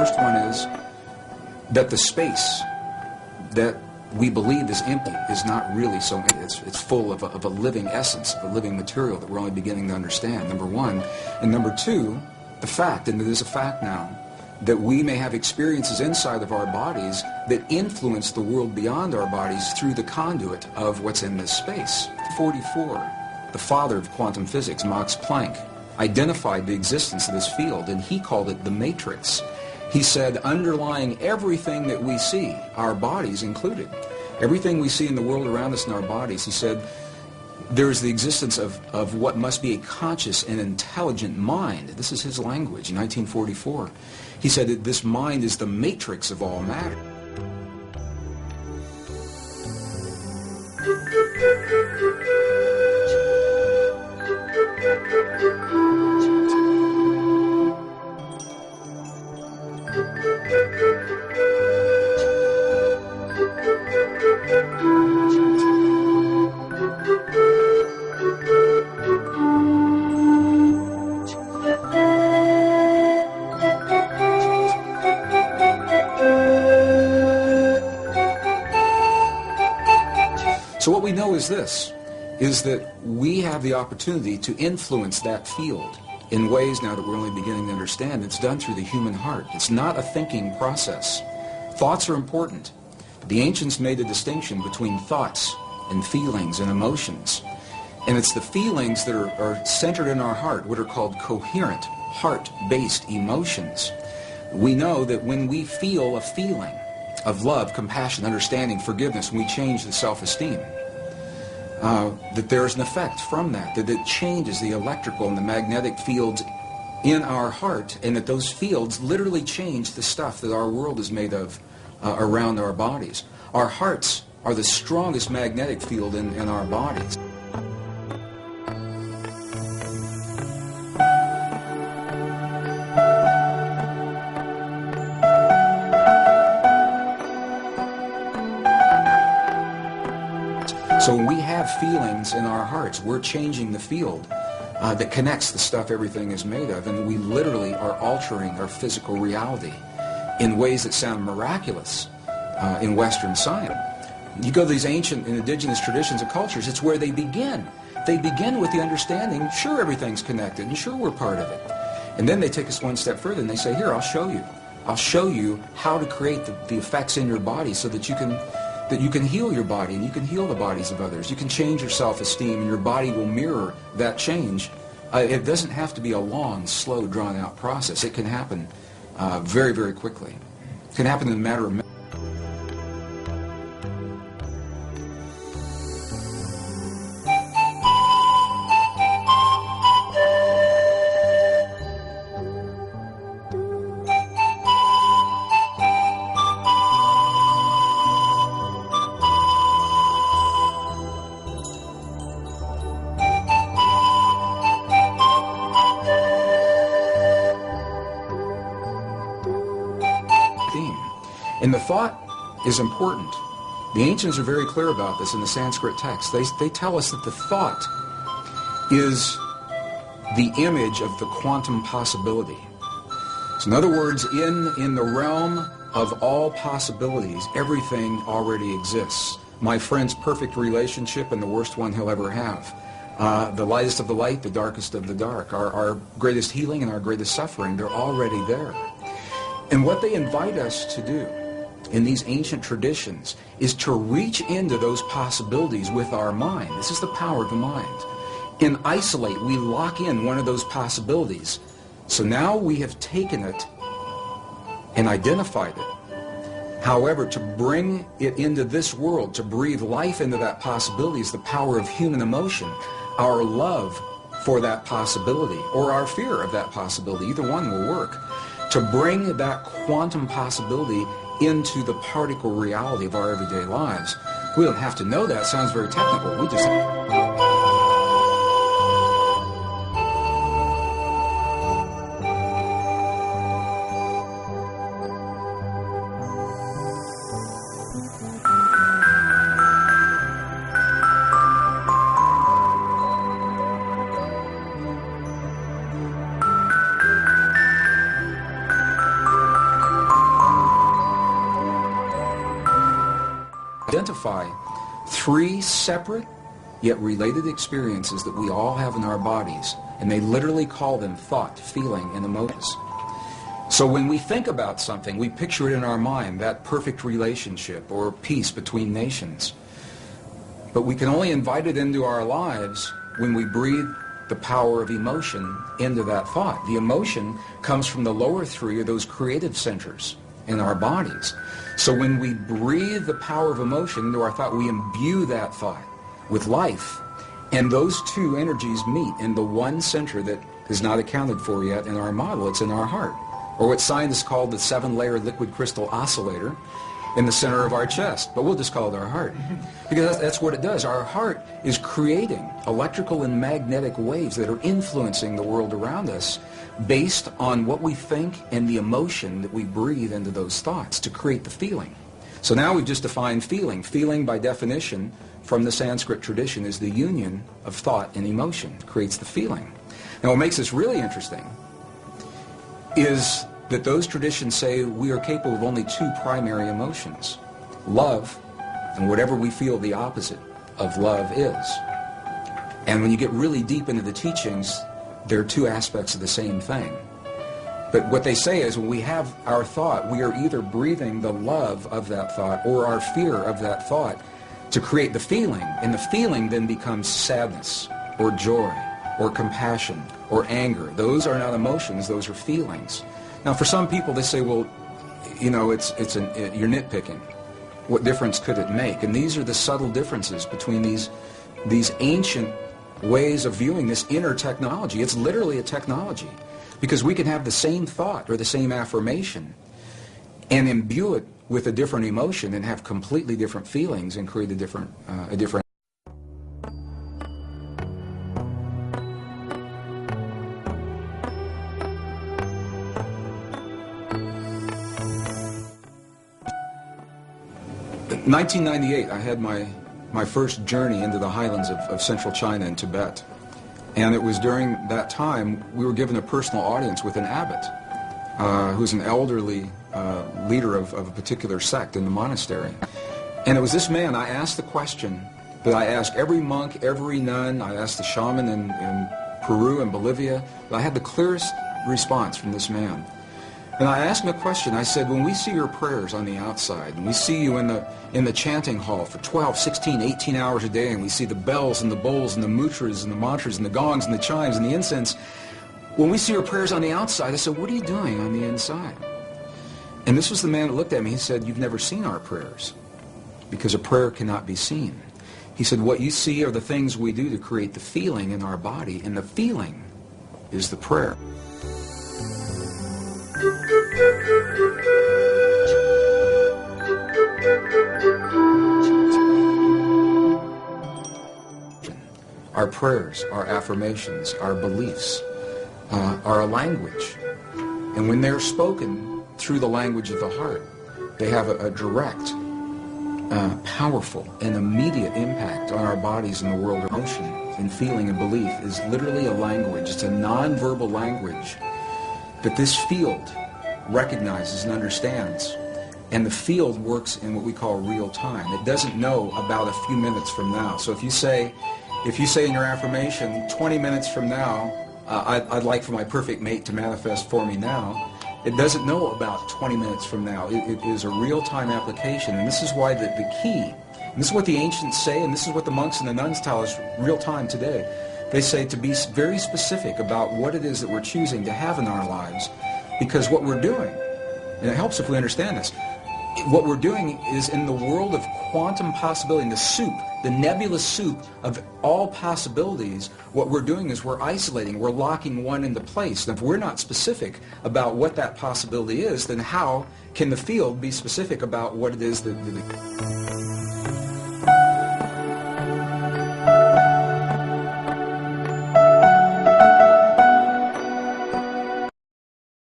first one is that the space that we believe is empty is not really so empty. It's full of a living essence, of a living material that we're only beginning to understand, number one. And number two, the fact, and it is a fact now, that we may have experiences inside of our bodies that influence the world beyond our bodies through the conduit of what's in this space. 44, the father of quantum physics, Max Planck, identified the existence of this field, and he called it the matrix. He said, underlying everything that we see, our bodies included, everything we see in the world around us in our bodies, he said, there's the existence of what must be a conscious and intelligent mind. This is his language in 1944. He said that this mind is the matrix of all matter. So what we know is this, is that we have the opportunity to influence that field in ways now that we're only beginning to understand. It's done through the human heart. It's not a thinking process. Thoughts are important. The ancients made a distinction between thoughts and feelings and emotions. And it's the feelings that are centered in our heart, what are called coherent, heart-based emotions. We know that when we feel a feeling of love, compassion, understanding, forgiveness, when we change the self-esteem, that there's an effect from that it changes the electrical and the magnetic fields in our heart, and that those fields literally change the stuff that our world is made of around our bodies. Our hearts are the strongest magnetic field in our bodies. So when we have feelings in our hearts, we're changing the field that connects the stuff everything is made of, and we literally are altering our physical reality in ways that sound miraculous in Western science. You go to these ancient and indigenous traditions and cultures, it's where they begin. They begin with the understanding, sure, everything's connected, and sure, we're part of it. And then they take us one step further, and they say, here, I'll show you. I'll show you how to create the effects in your body so that you can heal your body, and you can heal the bodies of others. You can change your self-esteem, and your body will mirror that change. It doesn't have to be a long, slow, drawn-out process. It can happen very, very quickly. It can happen in a matter of minutes. And the thought is important. The ancients are very clear about this in the Sanskrit text. They tell us that the thought is the image of the quantum possibility. So in other words, in the realm of all possibilities, everything already exists. My friend's perfect relationship and the worst one he'll ever have. The lightest of the light, the darkest of the dark. Our greatest healing and our greatest suffering, they're already there. And what they invite us to do in these ancient traditions is to reach into those possibilities with our mind. This is the power of the mind. In isolate, we lock in one of those possibilities. So now we have taken it and identified it. However, to bring it into this world, to breathe life into that possibility is the power of human emotion. Our love for that possibility, or our fear of that possibility, either one will work. To bring that quantum possibility into the particle reality of our everyday lives. We don't have to know that. It sounds very technical. We just... identify three separate yet related experiences that we all have in our bodies, and they literally call them thought, feeling, and emotions. So when we think about something, we picture it in our mind, that perfect relationship or peace between nations. But we can only invite it into our lives when we breathe the power of emotion into that thought. The emotion comes from the lower three of those creative centers in our bodies. So when we breathe the power of emotion into our thought, we imbue that thought with life. And those two energies meet in the one center that is not accounted for yet in our model. It's in our heart, or what scientists call the 7-layer liquid crystal oscillator in the center of our chest. But we'll just call it our heart, because that's what it does. Our heart is creating electrical and magnetic waves that are influencing the world around us based on what we think and the emotion that we breathe into those thoughts to create the feeling. So now we've just defined feeling. Feeling, by definition, from the Sanskrit tradition, is the union of thought and emotion. It creates the feeling. Now what makes this really interesting is that those traditions say we are capable of only two primary emotions: love and whatever we feel the opposite of love is. And when you get really deep into the teachings, there are two aspects of the same thing. But what they say is when we have our thought, we are either breathing the love of that thought or our fear of that thought to create the feeling. And the feeling then becomes sadness or joy or compassion or anger. Those are not emotions, those are feelings. Now for some people they say, well, you know, you're nitpicking. What difference could it make? And these are the subtle differences between these ancient ways of viewing this inner technology. It's literally a technology, because we can have the same thought or the same affirmation and imbue it with a different emotion and have completely different feelings and create a different 1998, I had my first journey into the highlands of central China and Tibet. And it was during that time we were given a personal audience with an abbot, who's an elderly leader of a particular sect in the monastery. And it was this man. I asked the question that I asked every monk, every nun, I asked the shaman in Peru and Bolivia, but I had the clearest response from this man. And I asked him a question. I said, when we see your prayers on the outside, and we see you in the chanting hall for 12, 16, 18 hours a day, and we see the bells and the bowls and the mudras and the mantras and the gongs and the chimes and the incense, when we see your prayers on the outside, I said, what are you doing on the inside? And this was the man that looked at me. He said, you've never seen our prayers, because a prayer cannot be seen. He said, what you see are the things we do to create the feeling in our body, and the feeling is the prayer. Our prayers, our affirmations, our beliefs are a language. And when they're spoken through the language of the heart, they have a direct, powerful, and immediate impact on our bodies and the world of emotion. And feeling and belief is literally a language. It's a non-verbal language that this field recognizes and understands. And the field works in what we call real time. It doesn't know about a few minutes from now. So if you say in your affirmation, 20 minutes from now, I'd like for my perfect mate to manifest for me now, it doesn't know about 20 minutes from now. It is a real-time application. And this is why the key, and this is what the ancients say, and this is what the monks and the nuns tell us real-time today. They say to be very specific about what it is that we're choosing to have in our lives, because what we're doing, and it helps if we understand this, what we're doing is in the world of quantum possibility, in the soup, the nebulous soup of all possibilities, what we're doing is we're isolating, we're locking one into place. And if we're not specific about what that possibility is, then how can the field be specific about what it is that